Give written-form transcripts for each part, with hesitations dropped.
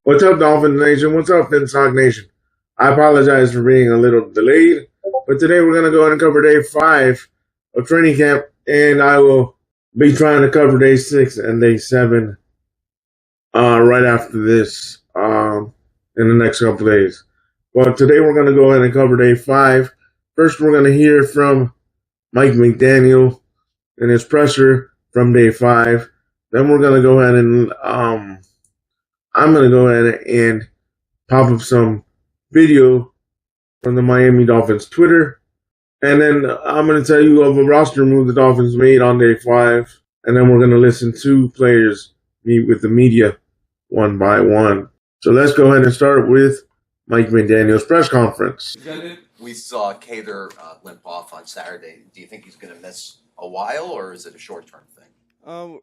What's up, Dolphin Nation? What's up, Finstock Nation? I apologize for being a little delayed, but today we're going to go ahead and cover day 5 of training camp, and I will be trying to cover day 6 and day 7 right after this in the next couple days. But today we're going to go ahead and cover day 5. First, we're going to hear from Mike McDaniel and his presser from day 5. Then we're going to go ahead and I'm going to go ahead and pop up some video from the Miami Dolphins Twitter. And then I'm going to tell you of a roster move the Dolphins made on day 5. And then we're going to listen to players meet with the media one by one. So let's go ahead and start with Mike McDaniel's press conference. We saw Cater limp off on Saturday. Do you think he's going to miss a while, or is it a short-term thing?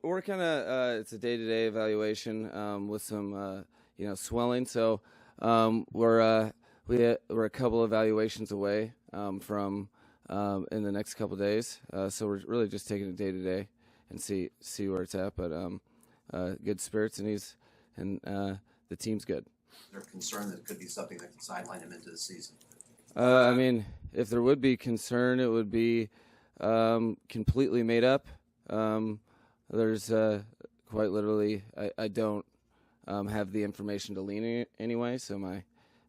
We're kind of it's a day-to-day evaluation with some swelling. So we're a couple evaluations away from in the next couple days. So we're really just taking it day-to-day and see where it's at. But good spirits, and the team's good. Is there concern that it could be something that could sideline him into the season? I mean, if there would be concern, it would be completely made up. There's quite literally, I don't have the information to lean anyway, so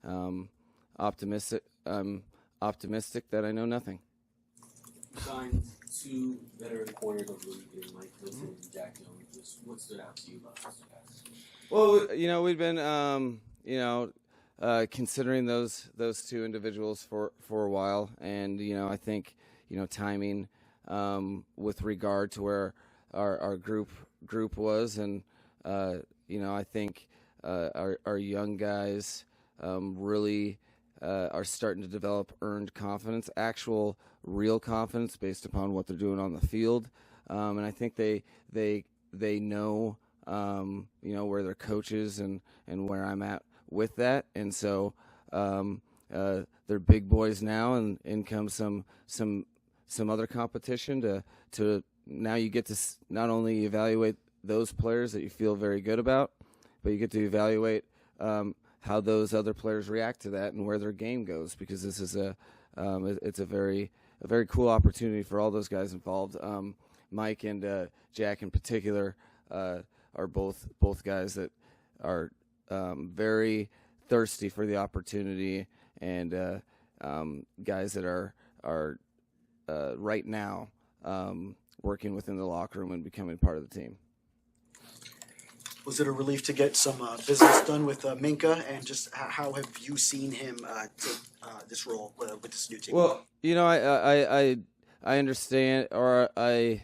I'm optimistic that I know nothing. You signed 2 veteran corners of the league, Mike Hilton and Jack Jones. What stood out to you about those guys? Well, we've been considering those 2 individuals for a while, and I think timing with regard to where our group was, and I think our young guys really are starting to develop earned confidence, actual real confidence based upon what they're doing on the field, and I think they know where their coach is and where I'm at with that, and so they're big boys now, and in comes some other competition to now you get to not only evaluate those players that you feel very good about, but you get to evaluate how those other players react to that and where their game goes, because this is it's a very cool opportunity for all those guys involved. Mike and Jack in particular are both guys that are very thirsty for the opportunity, and guys that are right now working within the locker room and becoming part of the team. Was it a relief to get some business done with Minka, and just how have you seen him take this role with this new team? Well, I understand, or I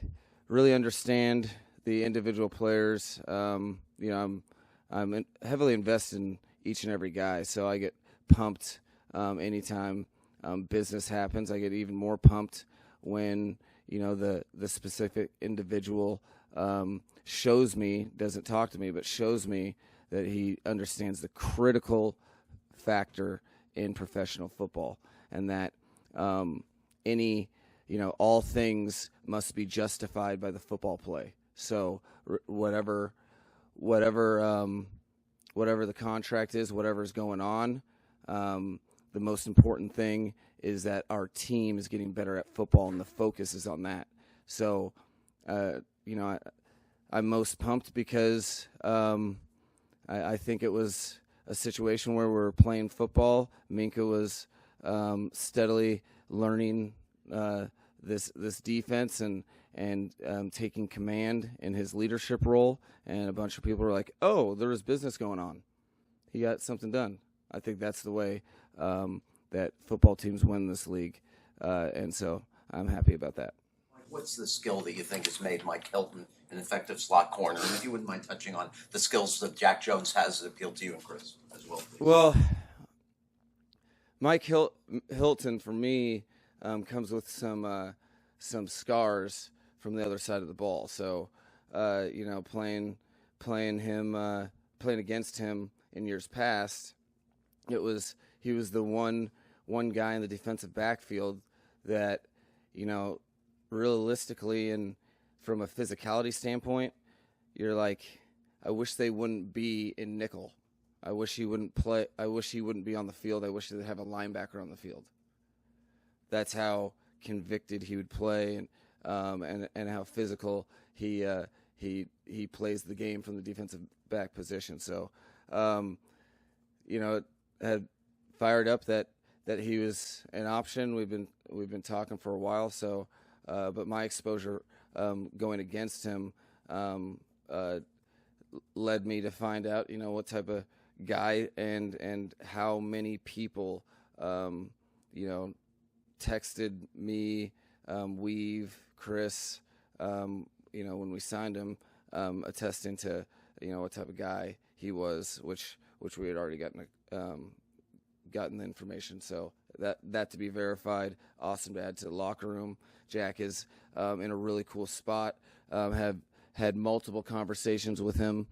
really understand the individual players. I'm heavily invested in each and every guy, so I get pumped anytime business happens. I get even more pumped when the specific individual doesn't talk to me, but shows me that he understands the critical factor in professional football, and that all things must be justified by the football play. So whatever the contract is, whatever's going on, the most important thing is that our team is getting better at football, and the focus is on that. So, I'm most pumped because I think it was a situation where we were playing football. Minka was steadily learning this defense and taking command in his leadership role, and a bunch of people were like, "Oh, there was business going on. He got something done." I think that's the way that football teams win this league, and so I'm happy about that. What's the skill that you think has made Mike Hilton an effective slot corner? And if you wouldn't mind touching on the skills that Jack Jones has that appeal to you and Chris as well, please. Well, Mike Hilton for me comes with some scars from the other side of the ball. So playing against him in years past, he was the one guy in the defensive backfield that realistically and from a physicality standpoint, you're like, I wish they wouldn't be in nickel. I wish he wouldn't play. I wish he wouldn't be on the field. I wish they'd have a linebacker on the field. That's how convicted he would play, and how physical he plays the game from the defensive back position. So, had fired up that he was an option. We've been talking for a while. So, but my exposure going against him led me to find out, what type of guy and how many people, texted me, Weave, Chris, when we signed him, attesting to, what type of guy he was, which we had already gotten the information. So that to be verified, awesome to add to the locker room. Jack is in a really cool spot. Have had multiple conversations with him,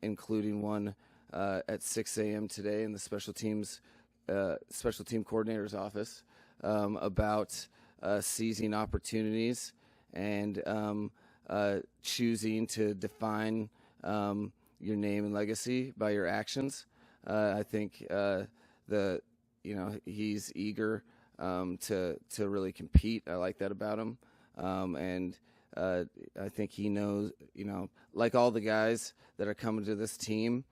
including one at 6 a.m. today in the special team coordinator's office, about seizing opportunities and choosing to define your name and legacy by your actions. I think he's eager to really compete. I like that about him, and I think he knows. Like all the guys that are coming to this team,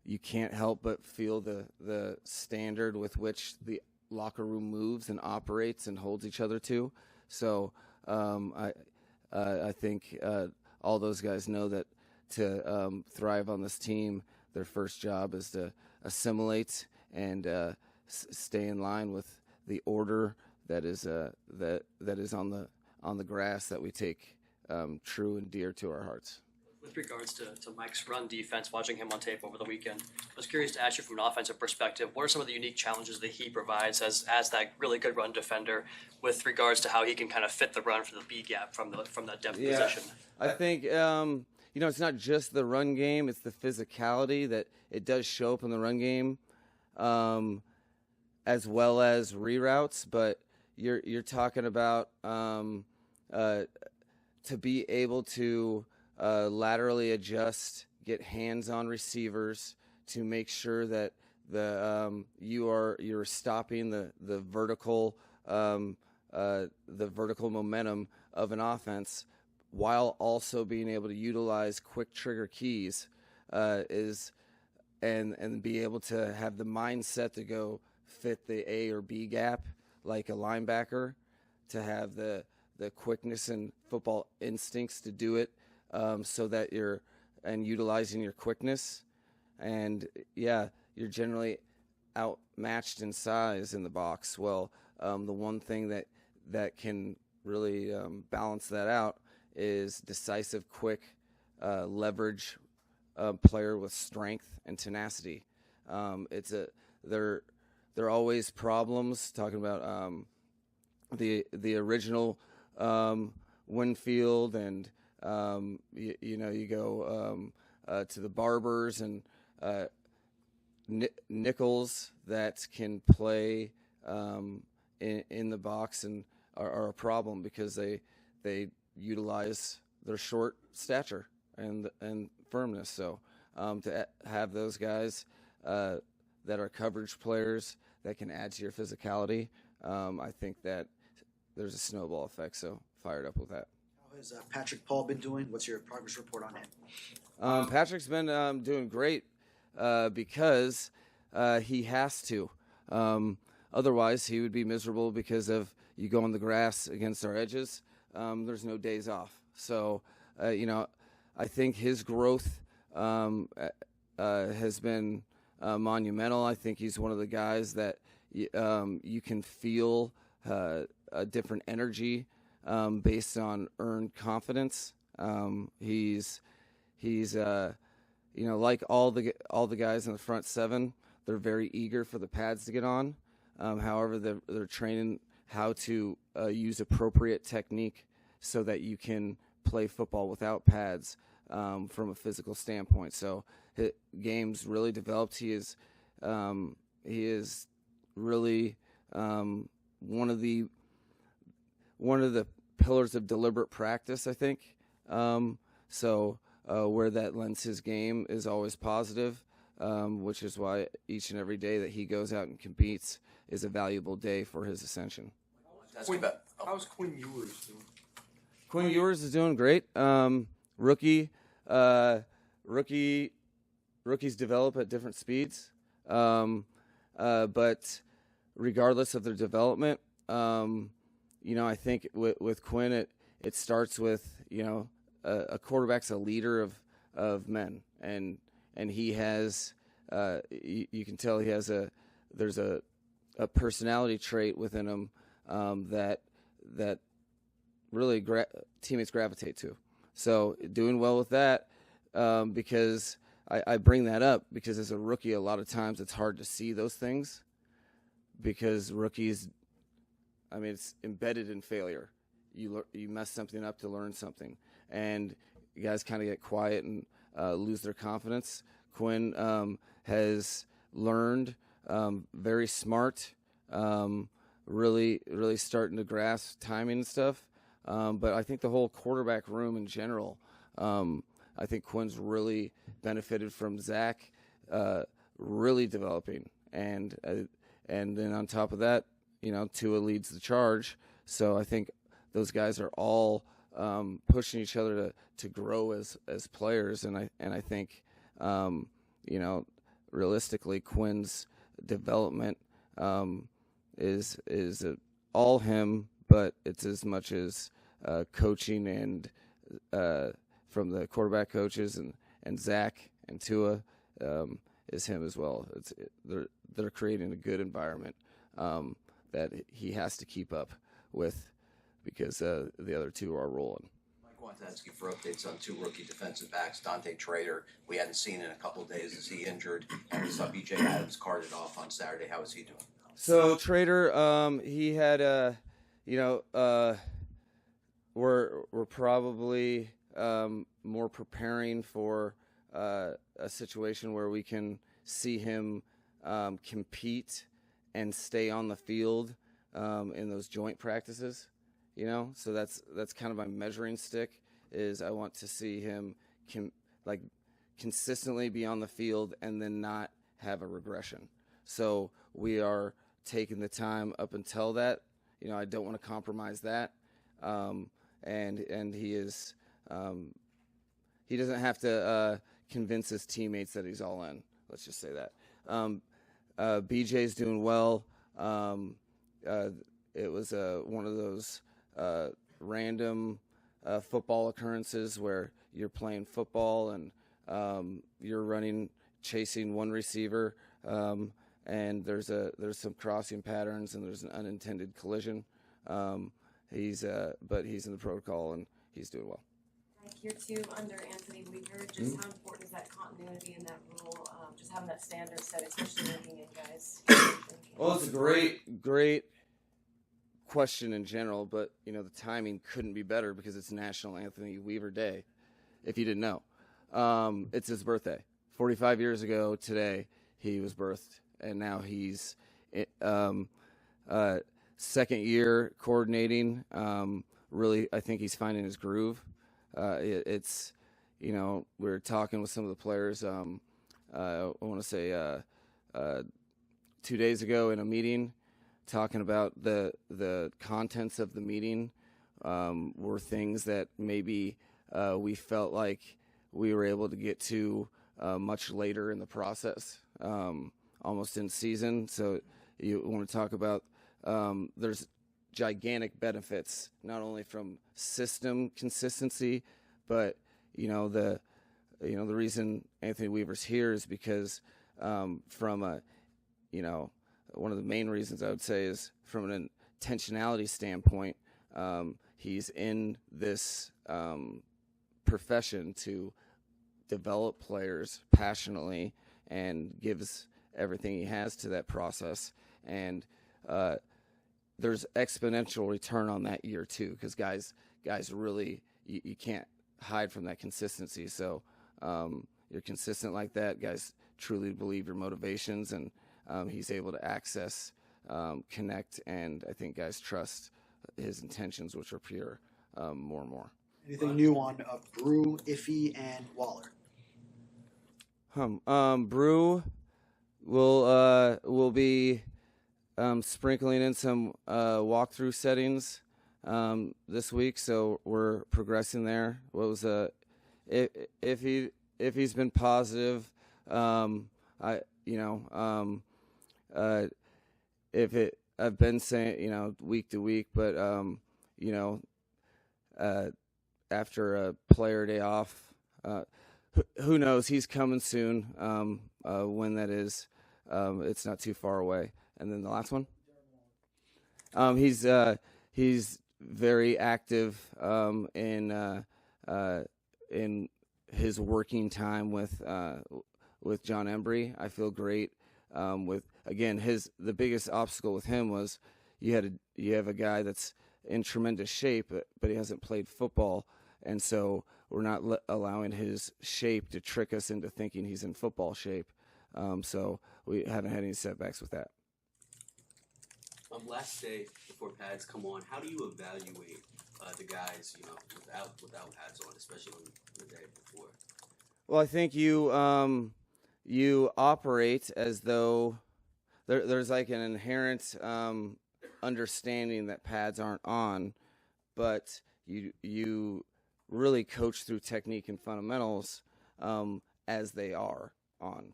you can't help but feel the standard with which the locker room moves and operates and holds each other to. So I think all those guys know that to thrive on this team, their first job is to assimilate and stay in line with the order that is on the grass that we take true and dear to our hearts. With regards to Mike's run defense, watching him on tape over the weekend, I was curious to ask you from an offensive perspective, what are some of the unique challenges that he provides as that really good run defender with regards to how he can kind of fit the run for the B gap from that depth position? I think, it's not just the run game, it's the physicality that it does show up in the run game, as well as reroutes, but you're talking about to be able to laterally adjust, get hands on receivers to make sure that you're stopping the vertical momentum of an offense, while also being able to utilize quick trigger keys and be able to have the mindset to go fit the A or B gap like a linebacker, to have the quickness and football instincts to do it. So that you're utilizing your quickness, and you're generally outmatched in size in the box. Well, the one thing that can really balance that out is decisive, quick, leverage player with strength and tenacity. There are always problems. Talking about the original Winfield and. You go to the barbers and nickels that can play in the box and are a problem because they utilize their short stature and firmness. So to have those guys that are coverage players that can add to your physicality, I think that there's a snowball effect. So fired up with that. How has Patrick Paul been doing? What's your progress report on him? Patrick's been doing great because he has to. Otherwise, he would be miserable because of you go on the grass against our edges. There's no days off. So, I think his growth has been monumental. I think he's one of the guys that you can feel a different energy based on earned confidence. He's like all the guys in the front seven. They're very eager for the pads to get on. However, they're training how to use appropriate technique so that you can play football without pads from a physical standpoint. So his game's really developed. He is really one of the pillars of deliberate practice, I think. Where that lends his game is always positive. which is why each and every day that he goes out and competes is a valuable day for his ascension. How's Quinn Ewers doing? Quinn Ewers is doing great. Rookies develop at different speeds, but regardless of their development, I think with Quinn, it starts with a quarterback's a leader of men, and he has you can tell he has there's a personality trait within him that really teammates gravitate to. So doing well with that, because I bring that up because as a rookie, a lot of times it's hard to see those things because rookies, it's embedded in failure. You mess something up to learn something, and you guys kind of get quiet and lose their confidence. Quinn has learned, very smart, really starting to grasp timing and stuff. But I think the whole quarterback room in general, I think Quinn's really benefited from Zach really developing, and then on top of that, Tua leads the charge. So I think those guys are all pushing each other to grow as players, and I think realistically Quinn's development is all him, but it's as much as coaching and from the quarterback coaches and Zach and Tua is him as well. They're creating a good environment that he has to keep up with because the other two are rolling. Mike, I wanted to ask you for updates on two rookie defensive backs. Dante Trader, we hadn't seen in a couple of days. Is he injured? And we saw B.J. Adams carted off on Saturday. How is he doing? So Trader, he had we're probably more preparing for a situation where we can see him compete and stay on the field in those joint practices. So that's kind of my measuring stick. Is I want to see him consistently be on the field and then not have a regression. So we are taking the time up until that. I don't want to compromise that. And he is he doesn't have to convince his teammates that he's all in. Let's just say that. BJ's doing well. It was one of those random football occurrences where you're playing football and you're chasing one receiver, and there's some crossing patterns and there's an unintended collision. But he's in the protocol and he's doing well. Year two under Anthony Weaver, just how important is that continuity in that role? Just having that standard set, especially bringing in guys. Well, it's a great question in general, but the timing couldn't be better because it's National Anthony Weaver Day. If you didn't know, it's his birthday. 45 years ago today, he was birthed, and now he's second year coordinating. Really, I think he's finding his groove. It's we're talking with some of the players. I want to say 2 days ago in a meeting, talking about the contents of the meeting were things that maybe we felt like we were able to get to much later in the process, almost in season. So you want to talk about there's gigantic benefits, not only from system consistency, but the reason Anthony Weaver's here is because from a one of the main reasons I would say is from an intentionality standpoint, he's in this profession to develop players passionately and gives everything he has to that process, and there's exponential return on that year too, because guys really you can't hide from that consistency. So you're consistent like that, guys truly believe your motivations, and he's able to access, connect, and I think guys trust his intentions, which are pure, more and more. Anything new on Brew, Iffy, and Waller? Brew will be sprinkling in some walkthrough settings this week, so we're progressing there. What was if he's been positive, I've been saying week to week, but after a player day off, who knows? He's coming soon. When that is, it's not too far away. And then the last one, he's very active in his working time with John Embry. I feel great with the biggest obstacle with him was you have a guy that's in tremendous shape, but he hasn't played football, and so we're not allowing his shape to trick us into thinking he's in football shape. So we haven't had any setbacks with that. Last day before pads come on, how do you evaluate the guys, without pads on, especially on the day before? Well, I think you operate as though there's like an inherent understanding that pads aren't on, but you really coach through technique and fundamentals as they are on,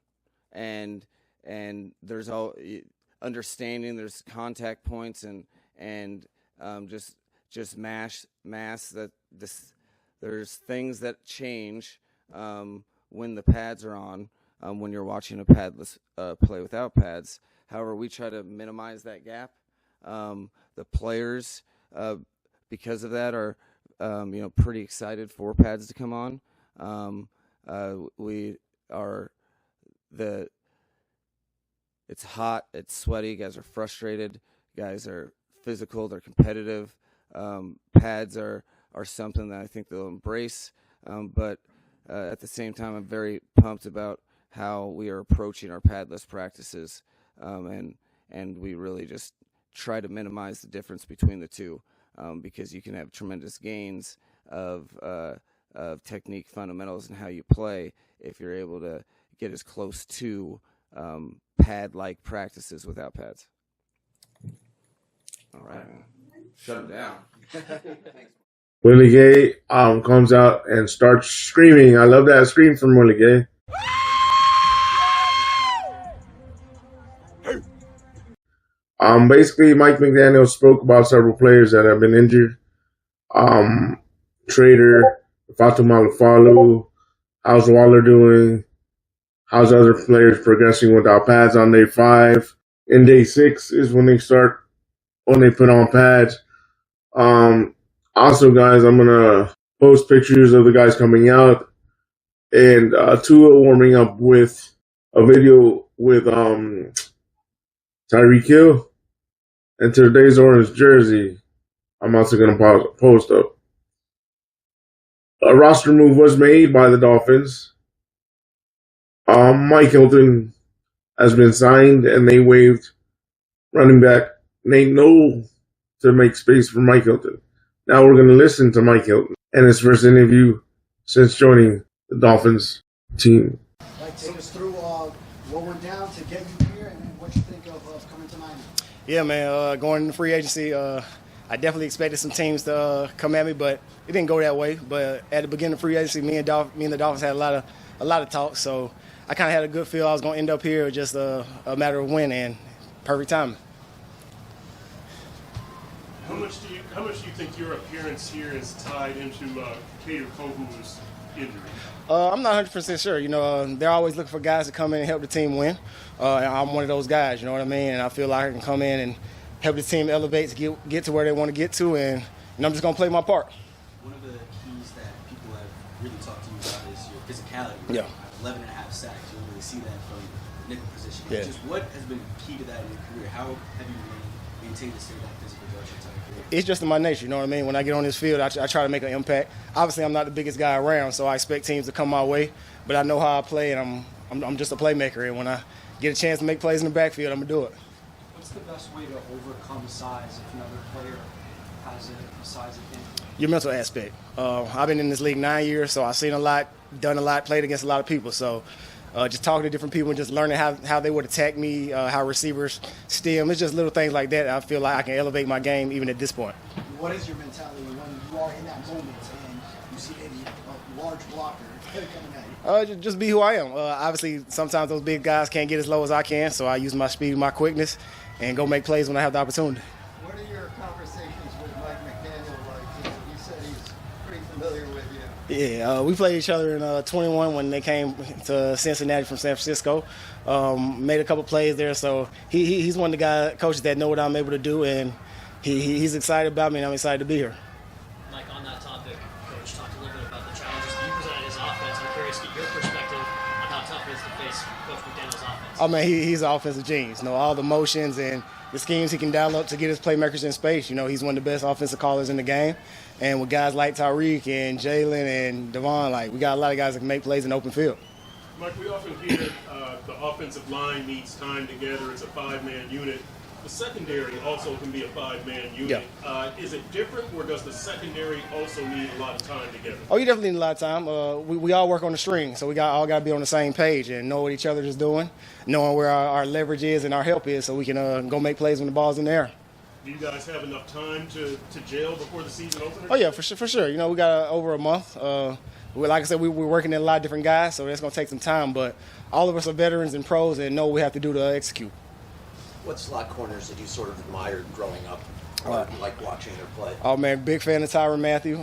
and there's all understanding. There's contact points and just mass that there's things that change when the pads are on when you're watching a padless play without pads. However, we try to minimize that gap. The players, because of that, are pretty excited for pads to come on. It's hot, it's sweaty, guys are frustrated, guys are physical, they're competitive. Pads are something that I think they'll embrace, but at the same time, I'm very pumped about how we are approaching our padless practices, and we really just try to minimize the difference between the two, because you can have tremendous gains of technique fundamentals and how you play if you're able to get as close to pad-like practices without pads. All right, shut him down. Willie Gay comes out and starts screaming. I love that scream from Willie Gay. Basically, Mike McDaniel spoke about several players that have been injured. Trader, Fatu Malafalu, how's Waddle doing? How's other players progressing without pads on day 5? In day 6 is when they put on pads. Also, guys, I'm going to post pictures of the guys coming out and Tua warming up with a video with Tyreek Hill and today's orange jersey. I'm also going to post up. A roster move was made by the Dolphins. Mike Hilton has been signed, and they waived running back Nate Noel to make space for Mike Hilton. Now we're going to listen to Mike Hilton and his first interview since joining the Dolphins team. Take us through what went down to get you here and what you think of coming to Miami. Yeah, man, going into free agency, I definitely expected some teams to come at me, but it didn't go that way. But at the beginning of free agency, me and the Dolphins had a lot of talk, so I kind of had a good feel I was going to end up here, just a matter of when, and perfect timing. How much do you think your appearance here is tied into Kader Kohu's injury? I'm not 100% sure. They're always looking for guys to come in and help the team win. I'm one of those guys, you know what I mean? And I feel like I can come in and help the team elevate to get to where they want to get to, and I'm just going to play my part. One of the keys that people have really talked to you about is your physicality. Yeah. 11 and a half sacks. You don't really see that from the nickel position. Yeah. Just what has been key to that in your career? How have you maintained to stay that physical throughout your entire career? It's just in my nature, you know what I mean? When I get on this field, I try to make an impact. Obviously, I'm not the biggest guy around, so I expect teams to come my way. But I know how I play, and I'm just a playmaker. And when I get a chance to make plays in the backfield, I'm going to do it. What's the best way to overcome size if another player has a size advantage? Your mental aspect. I've been in this league 9 years, so I've seen a lot, done a lot, played against a lot of people. So just talking to different people and just learning how they would attack me, how receivers stem. It's just little things like that. I feel like I can elevate my game even at this point. What is your mentality when you are in that moment and you see a large blocker coming at you? Just be who I am. Obviously, sometimes those big guys can't get as low as I can, so I use my speed and my quickness and go make plays when I have the opportunity. What are your conversations with Mike McDaniel like? You said he's pretty familiar with you. Yeah, we played each other in 21 when they came to Cincinnati from San Francisco. Made a couple plays there, so he's one of the coaches that know what I'm able to do, and he's excited about me, and I'm excited to be here. Mike, on that topic, Coach talked a little bit about the challenges that you presented his offense. I'm curious to get your perspective on how tough it is to face Coach McDaniel's offense. Oh, man, he's an offensive genius. All the motions and the schemes he can dial up to get his playmakers in space. He's one of the best offensive callers in the game. And with guys like Tyreek and Jaylen and Devon, we got a lot of guys that can make plays in open field. Mike, we often hear the offensive line needs time together. It's a 5-man unit. The secondary also can be a 5-man unit. Yeah. Is it different, or does the secondary also need a lot of time together? Oh, you definitely need a lot of time. We all work on the string, so we all got to be on the same page and know what each other is doing, knowing where our leverage is and our help is, so we can go make plays when the ball's in the air. Do you guys have enough time to gel before the season opens? Oh, yeah, for sure. We got over a month. Like I said, we're working in a lot of different guys, so that's going to take some time. But all of us are veterans and pros and know what we have to do to execute. What slot corners did you sort of admire growing up, or like watching their play? Oh, man, big fan of Tyrann Mathieu.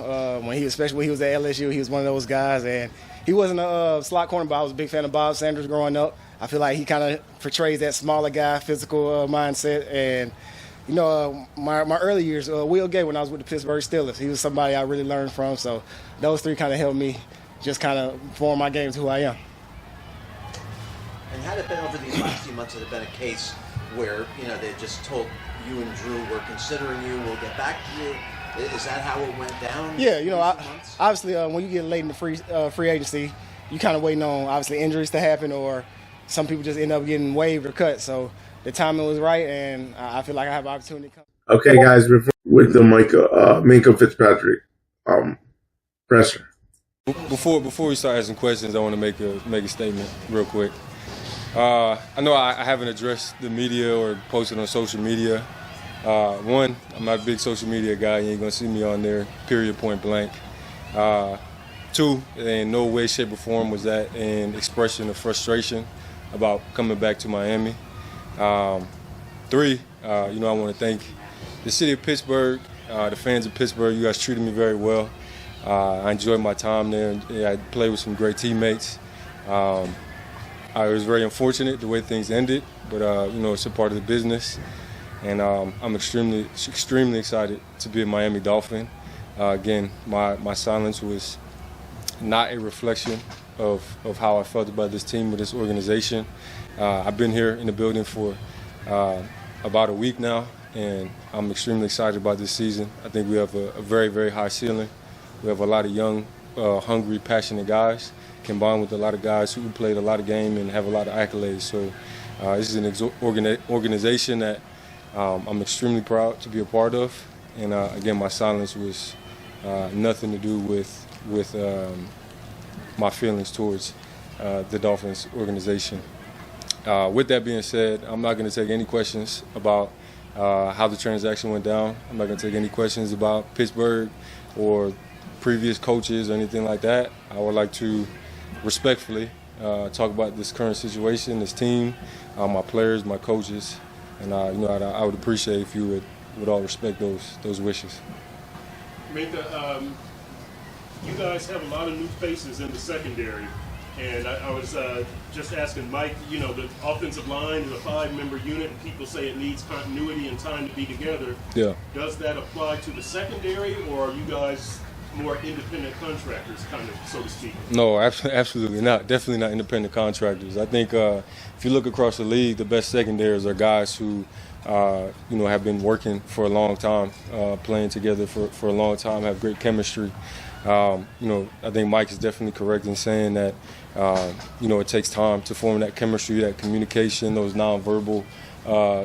Especially when he was at LSU, he was one of those guys. And he wasn't a slot corner, but I was a big fan of Bob Sanders growing up. I feel like he kind of portrays that smaller guy, physical mindset. And my early years, Will Gay, when I was with the Pittsburgh Steelers, he was somebody I really learned from. So those three kind of helped me just kind of form my game to who I am. And had it been over these last few months, had it been a case where they just told you and Drew, we're considering you, we'll get back to you? Is that how it went down? Yeah, obviously when you get late in the free agency, you kind of waiting on obviously injuries to happen, or some people just end up getting waived or cut. So the timing was right, and I feel like I have an opportunity to come. Okay, guys, with the Minkah Fitzpatrick presser. Before we start asking questions, I want to make a statement real quick. I know I haven't addressed the media or posted on social media. One, I'm not a big social media guy. You ain't gonna see me on there, period, point blank. Two, in no way, shape, or form was that an expression of frustration about coming back to Miami. Three, I want to thank the city of Pittsburgh, the fans of Pittsburgh. You guys treated me very well. I enjoyed my time there, and I played with some great teammates. I was very unfortunate the way things ended, but it's a part of the business, and I'm extremely excited to be a Miami Dolphin. Again, my silence was not a reflection of how I felt about this team or this organization. I've been here in the building for about a week now, and I'm extremely excited about this season. I think we have a very, very high ceiling. We have a lot of young, hungry, passionate guys, combined with a lot of guys who played a lot of games and have a lot of accolades. So this is an organization that I'm extremely proud to be a part of. And again, my silence was nothing to do with my feelings towards the Dolphins organization. With that being said, I'm not going to take any questions about how the transaction went down. I'm not going to take any questions about Pittsburgh or previous coaches or anything like that. I would like to respectfully talk about this current situation, this team, my players, my coaches, and I would appreciate if you would all respect those wishes. Minkah, you guys have a lot of new faces in the secondary, and I was just asking Mike, the offensive line is a 5-member unit, and people say it needs continuity and time to be together. Yeah. Does that apply to the secondary, or are you guys more independent contractors, kind of, so to speak? No, absolutely not. Definitely not independent contractors. I think if you look across the league, the best secondaries are guys who, have been working for a long time, playing together for a long time, have great chemistry. I think Mike is definitely correct in saying that, it takes time to form that chemistry, that communication, those nonverbal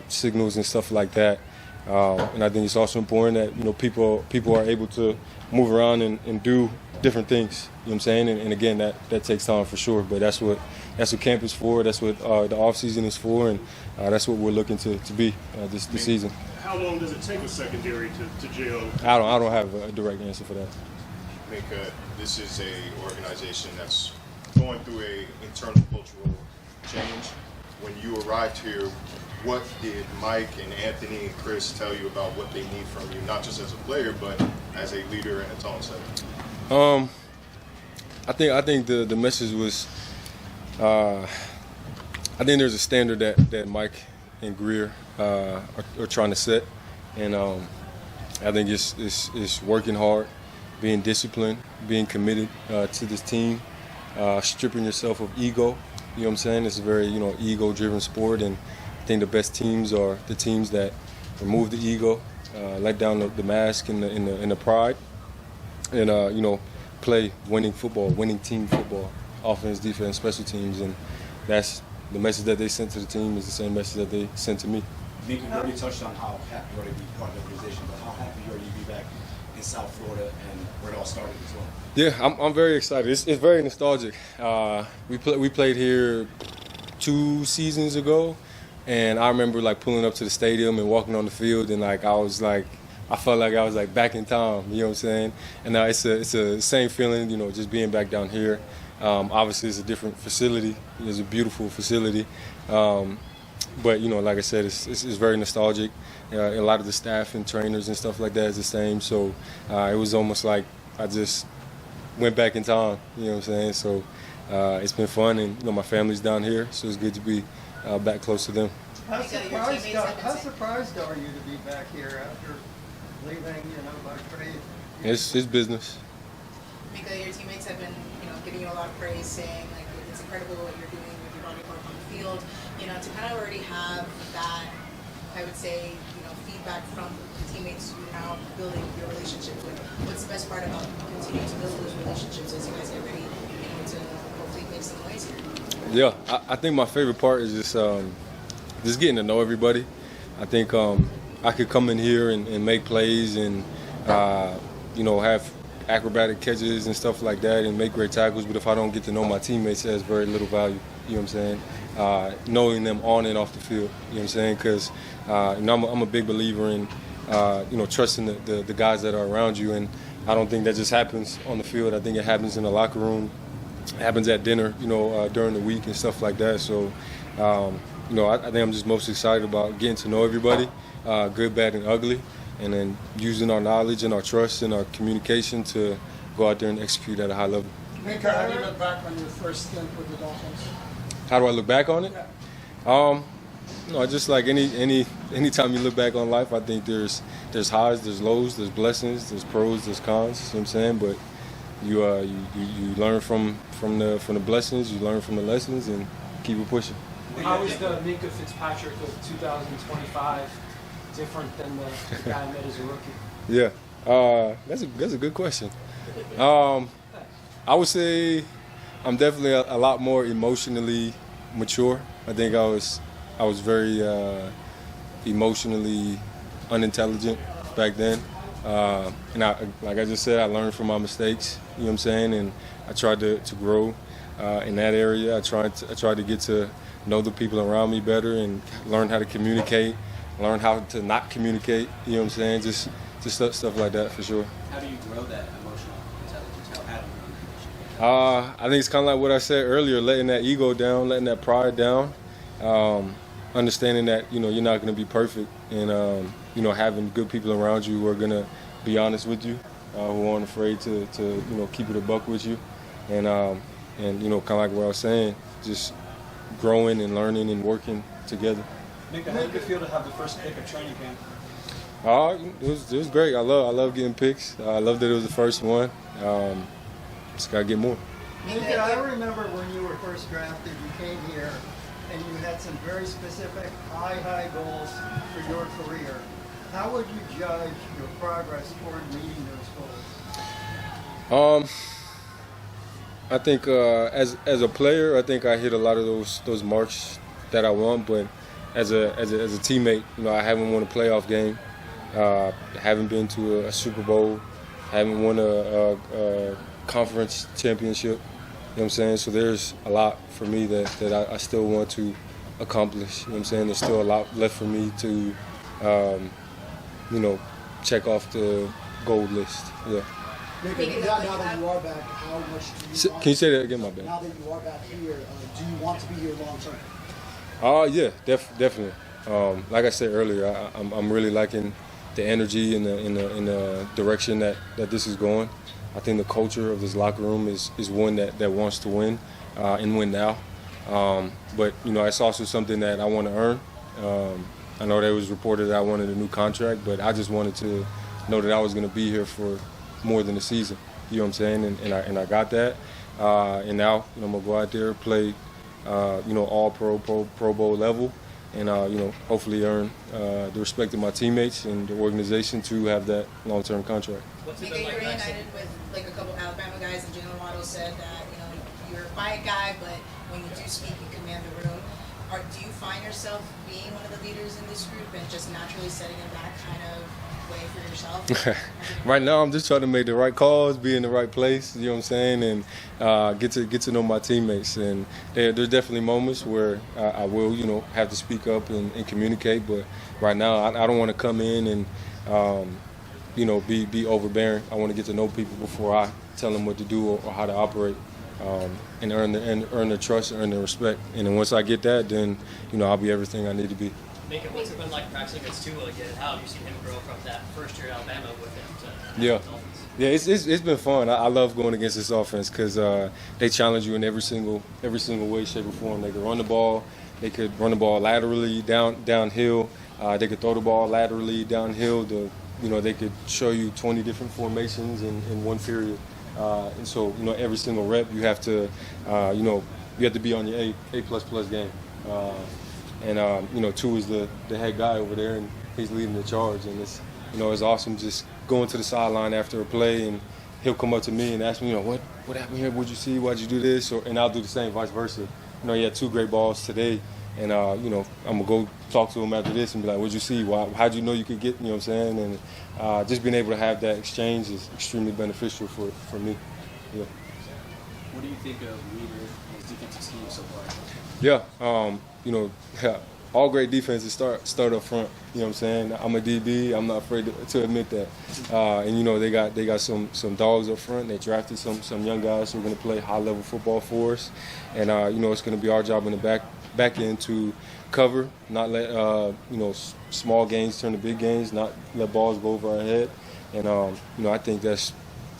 signals and stuff like that. And I think it's also important that, people are able to move around and do different things, you know what I'm saying? And again, that takes time for sure, but that's what that's what camp is for. That's what the off season is for, and that's what we're looking to be this season. How long does it take a secondary to gel? I don't have a direct answer for that. Minka, this is a organization that's going through a internal cultural change. When you arrived here, what did Mike and Anthony and Chris tell you about what they need from you, not just as a player, but as a leader and a tone setter? I think the message was, I think there's a standard that Mike and Greer are trying to set, and I think it's working hard, being disciplined, being committed to this team, stripping yourself of ego. You know what I'm saying? It's a very ego-driven sport, and I think the best teams are the teams that remove the ego, let down the mask and the pride, and play winning football, winning team football, offense, defense, special teams, and that's the message that they sent to the team is the same message that they sent to me. Nick, you already touched on how happy you are to be part of the organization, but how happy are you to be back in South Florida and where it all started as well? Yeah, I'm very excited. It's very nostalgic. We played here 2 seasons ago, and I remember like pulling up to the stadium and walking on the field, and like I felt like I was like back in time. You know what I'm saying? And now it's a same feeling. Just being back down here. Obviously, it's a different facility. It's a beautiful facility. But like I said, it's very nostalgic. A lot of the staff and trainers and stuff like that is the same. So it was almost like I just went back in time. You know what I'm saying? So it's been fun, and my family's down here, so it's good to be back close to them. How surprised are you to be back here after leaving? By trade? It's business. Mika, your teammates have been giving you a lot of praise, saying like it's incredible what you're doing with your body part on the field. To kind of already have that, I would say, feedback from the teammates you're now building your relationship with. What's the best part about continuing to build those relationships as you guys get ready, to hopefully make some noise here? Yeah, I think my favorite part is just getting to know everybody. I think I could come in here and make plays and have acrobatic catches and stuff like that and make great tackles, but if I don't get to know my teammates, it has very little value. You know what I'm saying? Knowing them on and off the field. You know what I'm saying? Because I'm a big believer in trusting the guys that are around you, and I don't think that just happens on the field. I think it happens in the locker room, it happens at dinner, during the week and stuff like that. So I think I'm just most excited about getting to know everybody, good, bad, and ugly, and then using our knowledge and our trust and our communication to go out there and execute at a high level. Minka, how do you look back on your first stint with the Dolphins? How do I look back on it? Just like anytime you look back on life, I think there's highs, there's lows, there's blessings, there's pros, there's cons. You know what I'm saying? But you learn from the blessings, you learn from the lessons, and keep it pushing. How is the Minka Fitzpatrick of 2025 different than the guy I met as a rookie? Yeah, that's a good question. I would say I'm definitely a lot more emotionally mature. I think I was very emotionally unintelligent back then, and like I just said, I learned from my mistakes. You know what I'm saying? And I tried to grow in that area. I tried to get to know the people around me better and learn how to communicate, learn how to not communicate. You know what I'm saying? Just stuff like that for sure. How do you grow that emotional intelligence? How do you grow that emotional? I think it's kind of like what I said earlier, letting that ego down, letting that pride down, understanding that you're not going to be perfect, and having good people around you who are going to be honest with you, who aren't afraid to keep it a buck with you, and kind of like what I was saying, just growing and learning and working together. Minka, how did it feel to have the first pick of training camp? It was great. I love getting picks. I love that it was the first one. Just gotta get more. Minka, I remember when you were first drafted, you came here and you had some very specific high goals for your career. How would you judge your progress toward meeting those goals? I think as a player, I think I hit a lot of those marks that I want. But as a teammate, I haven't won a playoff game, haven't been to a Super Bowl, haven't won a conference championship. You know what I'm saying? So there's a lot for me that I still want to accomplish. You know what I'm saying? There's still a lot left for me to, check off the goal list. Yeah. Now that you are back, how much do you want? Can you say that again, my bad? Now that you are back here, do you want to be here long term? Yeah, definitely. Like I said earlier, I'm really liking the energy and the direction that this is going. I think the culture of this locker room is one that wants to win and win now. But it's also something that I want to earn. I know that it was reported that I wanted a new contract, but I just wanted to know that I was going to be here for more than a season. You know what I'm saying? And I got that. And now I'm gonna go out there, play all pro bowl level, and hopefully earn the respect of my teammates and the organization to have that long-term contract. Mika, you were reunited with like a couple Alabama guys, and Jaylen Waddle said that you're a quiet guy, but when you do speak, you command the room. Do you find yourself being one of the leaders in this group and just naturally setting in that kind of way for yourself? Right now, I'm just trying to make the right calls, be in the right place. You know what I'm saying, and get to know my teammates. And there's definitely moments where I will, have to speak up and communicate. But right now, I don't want to come in and be overbearing. I want to get to know people before I tell them what to do or how to operate, and earn their trust and earn their respect. And then once I get that, then I'll be everything I need to be. Mika, what's it been like practicing against Tua again? How have you seen him grow from that first year at Alabama with him to Yeah. Dolphins? Yeah, it's been fun. I love going against this offense because they challenge you in every single way, shape, or form. They could run the ball. They could run the ball laterally downhill. They could throw the ball laterally downhill. They could show you 20 different formations in one period. And so every single rep you have to you have to be on your A++ game. And Tua is the head guy over there, and he's leading the charge. And it's it's awesome just going to the sideline after a play, and he'll come up to me and ask me, what happened here? What'd you see? Why'd you do this? And I'll do the same, vice versa. He had 2 great balls today, and I'm gonna go talk to him after this and be like, what'd you see? How'd you know you could get? You know what I'm saying? And just being able to have that exchange is extremely beneficial for me. Yeah. What do you think of Weaver and his defensive scheme so far? Yeah, all great defenses start up front. You know what I'm saying? I'm a DB. I'm not afraid to admit that. And they got some dogs up front. They drafted some young guys who are going to play high level football for us. And it's going to be our job in the back end to cover, not let small gains turn to big gains, not let balls go over our head. And I think that's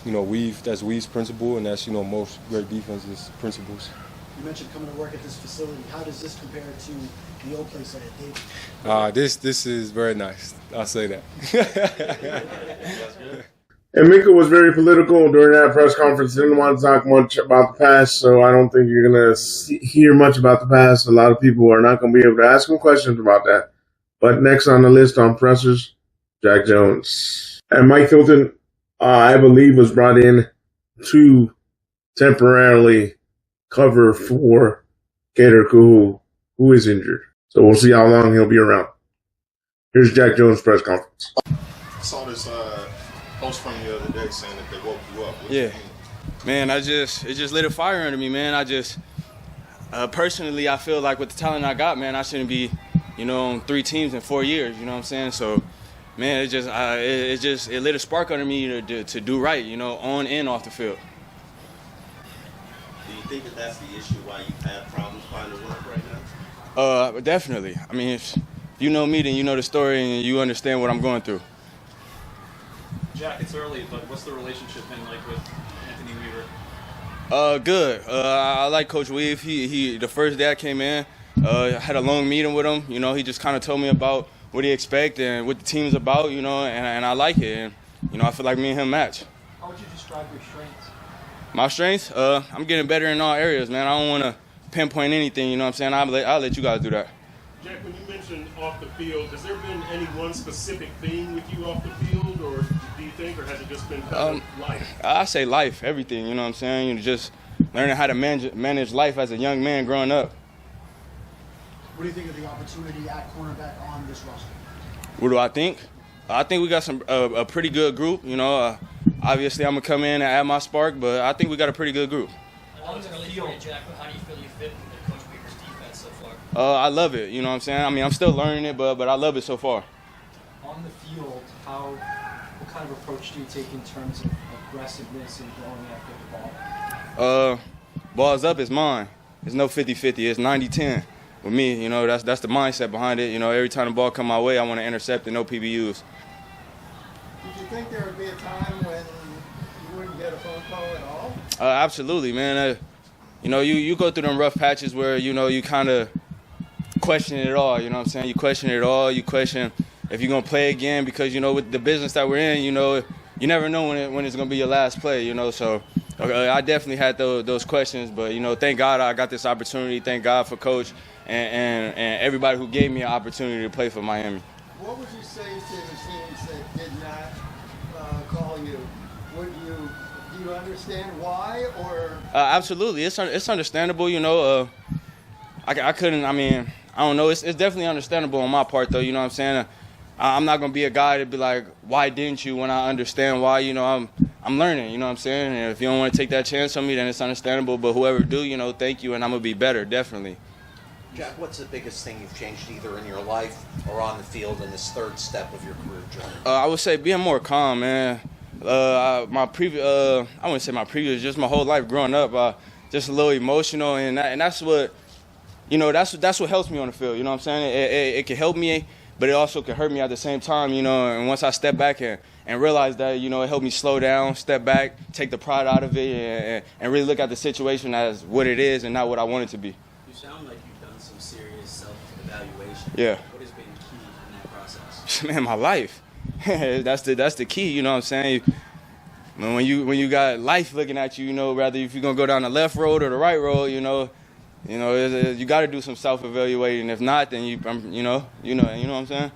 Weave's principle, and that's most great defenses' principles. You mentioned coming to work at this facility. How does this compare to the old place at David? This is very nice. I'll say that. And Mika was very political during that press conference. Didn't want to talk much about the past, so I don't think you're going to hear much about the past. A lot of people are not going to be able to ask him questions about that. But next on the list on pressers, Jack Jones. And Mike Hilton, I believe, was brought in to temporarily cover for Gator who is injured. So we'll see how long he'll be around. Here's Jack Jones' press conference. I saw this post from you the other day saying that they woke you up. Yeah. Man, it just lit a fire under me, man. I just personally, I feel like with the talent I got, man, I shouldn't be, on 3 teams in 4 years, you know what I'm saying? So, man, it lit a spark under me to do right, on and off the field. Do you think that that's the issue why you have problems finding work right now? Definitely. I mean, if you know me, then you know the story and you understand what I'm going through. Jack, it's early, but what's the relationship been like with Anthony Weaver? Good. I like Coach Weave. He the first day I came in, I had a long meeting with him. He just kind of told me about what he expects and what the team's about, and I like it. And, I feel like me and him match. How would you describe your strengths? My strengths? I'm getting better in all areas, man. I don't want to pinpoint anything, you know what I'm saying? I'll let you guys do that. Jack, when you mentioned off the field, has there been any one specific thing with you off the field, or do you think, or has it just been kind of life? I say life, everything, you know what I'm saying? Just learning how to manage life as a young man growing up. What do you think of the opportunity at cornerback on this roster? What do I think? I think we got a pretty good group, Obviously, I'm going to come in and add my spark, but I think we got a pretty good group. On the field, Jack, how do you feel you fit in Coach Weaver's defense so far? I love it. You know what I'm saying? I mean, I'm still learning it, but I love it so far. On the field, what kind of approach do you take in terms of aggressiveness and going after the ball? Balls up is mine. There's no 50-50. It's 90-10 with me. You know, that's the mindset behind it. You know, every time the ball come my way, I want to intercept and no PBUs. Did you think there would be a time when you wouldn't get a phone call at all? Absolutely, man. You know, you go through them rough patches where, you know, you kind of question it all. You know what I'm saying? You question it all. You question if you're going to play again because, you know, with the business that we're in, you know, you never know when it's going to be your last play, you know. So I definitely had those questions. But, you know, thank God I got this opportunity. Thank God for Coach and everybody who gave me an opportunity to play for Miami. What would you say to the teams that did not call you? Do you understand why, or? Absolutely, it's understandable. You know, I couldn't. I mean, I don't know. It's definitely understandable on my part, though. You know what I'm saying? I'm not gonna be a guy to be like, why didn't you? When I understand why, you know, I'm learning. You know what I'm saying? And if you don't want to take that chance on me, then it's understandable. But whoever do, you know, thank you, and I'm gonna be better, definitely. Jack, what's the biggest thing you've changed either in your life or on the field in this third step of your career journey? I would say being more calm, man. My previous, I wouldn't say my previous, just my whole life growing up, just a little emotional, and that's what, you know, that's what helps me on the field. You know what I'm saying? It can help me, but it also can hurt me at the same time. You know, and once I step back and realize that, you know, it helped me slow down, step back, take the pride out of it, and really look at the situation as what it is and not what I want it to be. You sound like you've done some serious self-evaluation. Yeah. What has been key in that process? Man, my life. that's the key, you know what I'm saying? When you got life looking at you, you know, rather if you're gonna go down the left road or the right road, you got to do some self-evaluating. If not, then you know what I'm saying?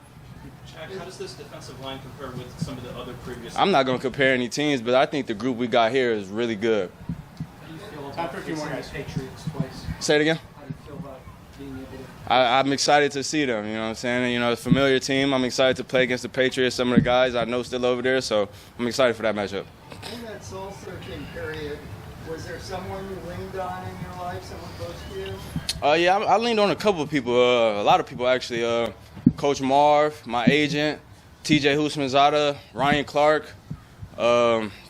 Jack, how does this defensive line compare with some of the other previous? I'm not gonna compare any teams, but I think the group we got here is really good. How do you feel about facing the Patriots twice? Say it again. How do you feel about being able to? I'm excited to see them, you know what I'm saying? You know, it's a familiar team. I'm excited to play against the Patriots, some of the guys I know still over there, so I'm excited for that matchup. In that soul-searching period, was there someone you leaned on in your life, someone close to you? Yeah, I leaned on a couple of people, a lot of people actually. Coach Marv, my agent, TJ Husmanzada, Ryan Clark,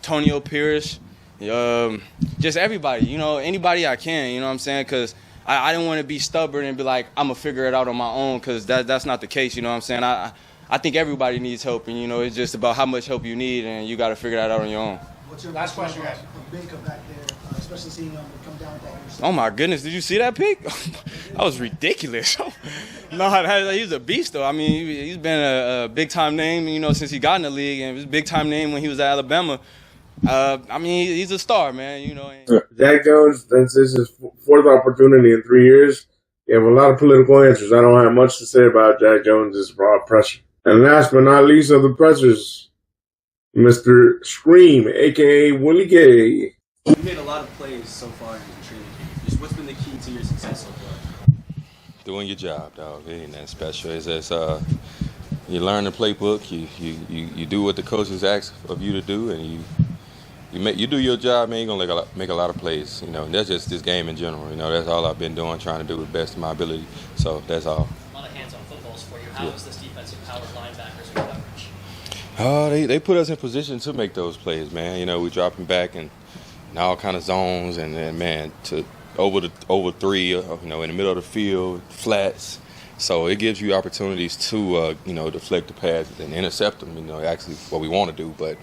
Tonio Pierce, just everybody, you know, anybody I can, you know what I'm saying? Because I didn't want to be stubborn and be like, I'm going to figure it out on my own, because that's not the case, you know what I'm saying? I think everybody needs help, and, you know, it's just about how much help you need, and you got to figure that out on your own. What's your last question about Minka back there, especially seeing him come down with that interception? Oh, my goodness. Did you see that pick? That was ridiculous. No, he's a beast, though. I mean, he's been a big-time name, you know, since he got in the league, and it was a big-time name when he was at Alabama. I mean, he's a star, man, you know. Jack Jones, this is his fourth opportunity in 3 years. You have a lot of political answers. I don't have much to say about Jack Jones' broad pressure. And last but not least of the pressures, Mr. Scream, a.k.a. Willie Gay. You made a lot of plays so far in the training camp. Just what's been the key to your success so far? Doing your job, dog. It ain't that special. It's just, you learn the playbook. You do what the coaches ask of you to do, and you do your job, man. You're gonna make a lot of plays. You know, and that's just this game in general. You know, that's all I've been doing, trying to do the best of my ability. So that's all. A lot of hands-on footballs for you. How is this defensive power linebackers in coverage? They put us in position to make those plays, man. You know, we dropping back and all kind of zones, and then, man, to over three, you know, in the middle of the field, flats. So it gives you opportunities to, you know, deflect the pass and intercept them. You know, actually what we want to do, but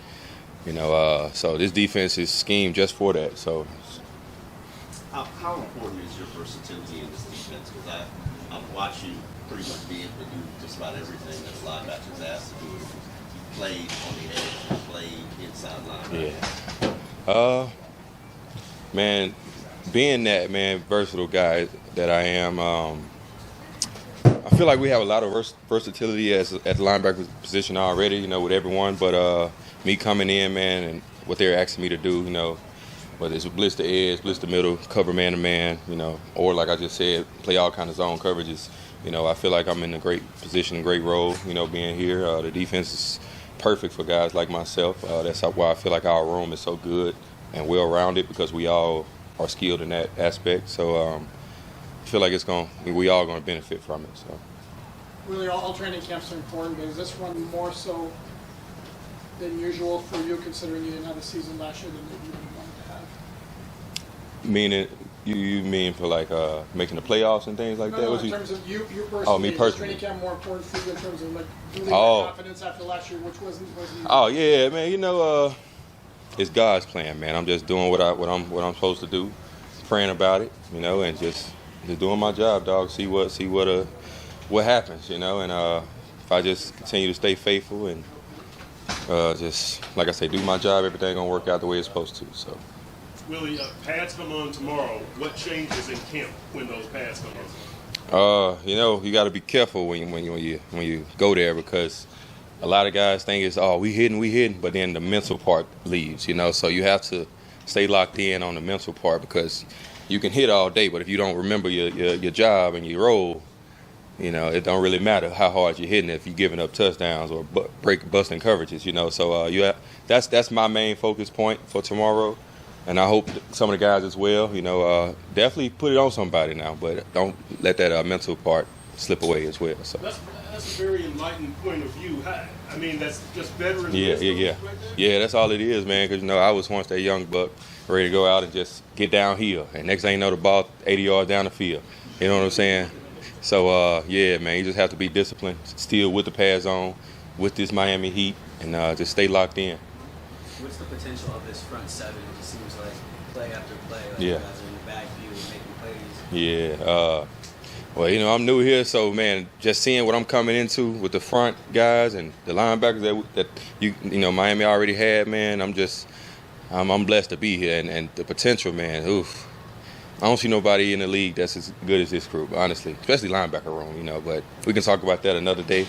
you know, so this defense is schemed just for that. So, how important is your versatility in this defense? Because I've watched you pretty much be able to do just about everything that a linebacker is asked to do. Play on the edge, play inside linebacker. Yeah. Man, being that versatile guy that I am, I feel like we have a lot of versatility at the linebacker position already. You know, with everyone, but me coming in, man, and what they're asking me to do, you know, whether it's blitz the edge, blitz the middle, cover man-to-man, you know, or like I just said, play all kind of zone coverages. You know, I feel like I'm in a great position, great role, you know, being here. The defense is perfect for guys like myself. That's why I feel like our room is so good and well-rounded, because we all are skilled in that aspect. So I feel like we all going to benefit from it. So. Really, all training camps are important, but is this one more so than usual for you, considering you didn't have a season last year than you would have wanted to have? Meaning, you mean for like making the playoffs and things like that? No, in terms of you personally. Oh, me personally. Is training camp more important for you in terms of like building confidence after last year, which wasn't Oh yeah, man. You know, it's God's plan, man. I'm just doing what I'm supposed to do, praying about it, you know, and just doing my job, dog. See what happens, you know, and if I just continue to stay faithful and just like I say, do my job, everything gonna work out the way it's supposed to. So. Willie, pads come on tomorrow. What changes in camp when those pads come on? You know, you got to be careful when you go there, because a lot of guys think it's we hitting, but then the mental part leaves. You know, so you have to stay locked in on the mental part, because you can hit all day, but if you don't remember your job and your role, you know, it don't really matter how hard you're hitting if you're giving up touchdowns or busting coverages. You know, so that's my main focus point for tomorrow. And I hope some of the guys as well, you know, definitely put it on somebody now, but don't let that mental part slip away as well. So that's a very enlightened point of view. I mean, that's just veteran. Yeah. That's all it is, man. Because you know, I was once that young buck ready to go out and just get downhill, and next thing you know, the ball 80 yards down the field. You know what I'm saying? So yeah, man, you just have to be disciplined, still with the pads on, with this Miami Heat, and just stay locked in. What's the potential of this front seven? It just seems like play after play, like you guys are in the backfield and making plays. Yeah. Well, you know, I'm new here, so man, just seeing what I'm coming into with the front guys and the linebackers that you know Miami already had, man. I'm blessed to be here, and the potential, man. Oof. I don't see nobody in the league that's as good as this group, honestly, especially linebacker room, you know. But we can talk about that another day.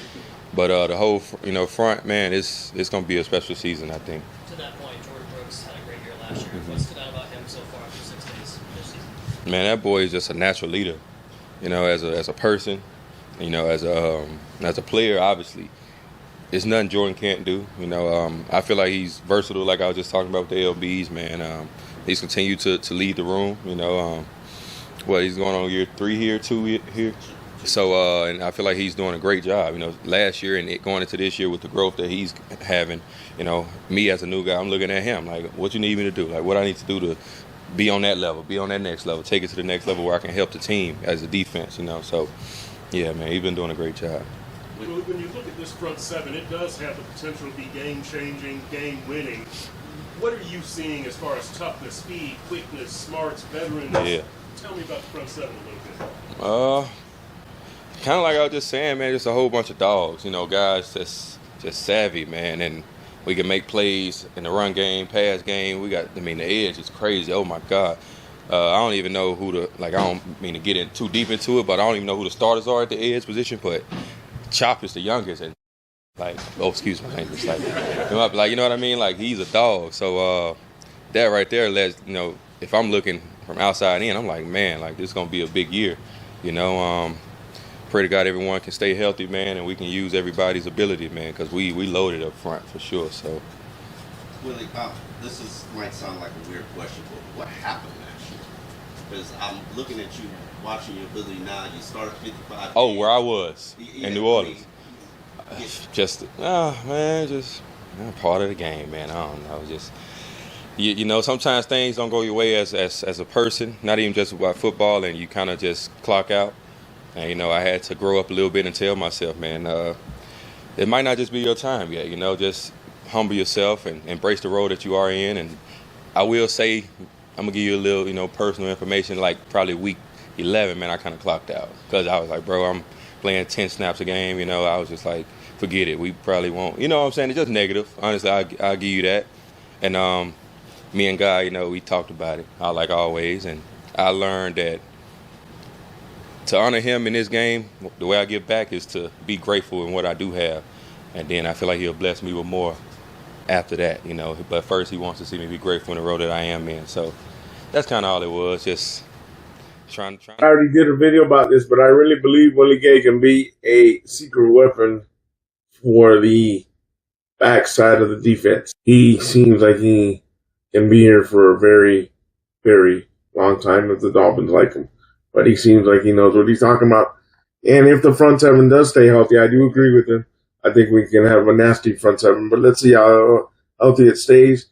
But the whole, front, man, it's going to be a special season, I think. To that point, Jordan Brooks had a great year last year. What stood out about him so far through 6 days this season? Man, that boy is just a natural leader, you know, as a person, you know, as a player, obviously. It's nothing Jordan can't do, you know. I feel like he's versatile, like I was just talking about with the LBs, man. He's continued to lead the room, you know. He's going on year 3 here, 2 here. So, and I feel like he's doing a great job. You know, last year and going into this year with the growth that he's having, you know, me as a new guy, I'm looking at him like, what you need me to do? Like, what I need to do to be on that level, be on that next level, take it to the next level where I can help the team as a defense, you know. So, yeah, man, he's been doing a great job. When you look at this front seven, it does have the potential to be game-changing, game-winning. What are you seeing as far as toughness, speed, quickness, smarts, veterans? Yeah. Tell me about the front seven a little bit. Kind of like I was just saying, man, just a whole bunch of dogs, you know, guys that's just savvy, man, and we can make plays in the run game, pass game. The edge is crazy. Oh, my God. I don't even know I don't mean to get in too deep into it, but I don't even know who the starters are at the edge position, but Chop is the youngest, and excuse my language, you know what I mean? Like, he's a dog. So that right there lets, you know, if I'm looking from outside in, I'm like, man, like, this is going to be a big year, you know. Pray to God everyone can stay healthy, man, and we can use everybody's ability, man, because we loaded up front for sure. So, Willie, might sound like a weird question, but what happened last year? Because I'm looking at you, watching your ability now. You started 55. Oh, where I was in New Orleans. Just part of the game, man. I don't know, just. You know, sometimes things don't go your way as a person, not even just about football, and you kind of just clock out. And, you know, I had to grow up a little bit and tell myself, man, it might not just be your time yet, you know, just humble yourself and embrace the role that you are in. And I will say, I'm going to give you a little, you know, personal information, like probably week 11, man, I kind of clocked out. Because I was like, bro, I'm playing 10 snaps a game, you know, I was just like, forget it, we probably won't. You know what I'm saying? It's just negative. Honestly, I'll give you that. And me and Guy, you know, we talked about it, like always. And I learned that to honor him in this game, the way I give back is to be grateful in what I do have. And then I feel like he'll bless me with more after that, you know. But first he wants to see me be grateful in the role that I am in. So that's kind of all it was, just trying. I already did a video about this, but I really believe Willie Gay can be a secret weapon for the backside of the defense. He seems like he can be here for a very, very long time if the Dolphins like him. But he seems like he knows what he's talking about. And if the front seven does stay healthy, I do agree with him. I think we can have a nasty front seven, but let's see how healthy it stays.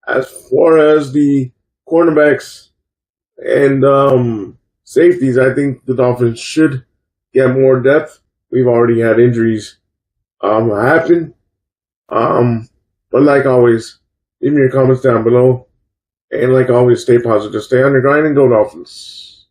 As far as the cornerbacks and safeties, I think the Dolphins should get more depth. We've already had injuries happen. But like always, leave me your comments down below. And like always, stay positive, stay on your grind, and go Dolphins.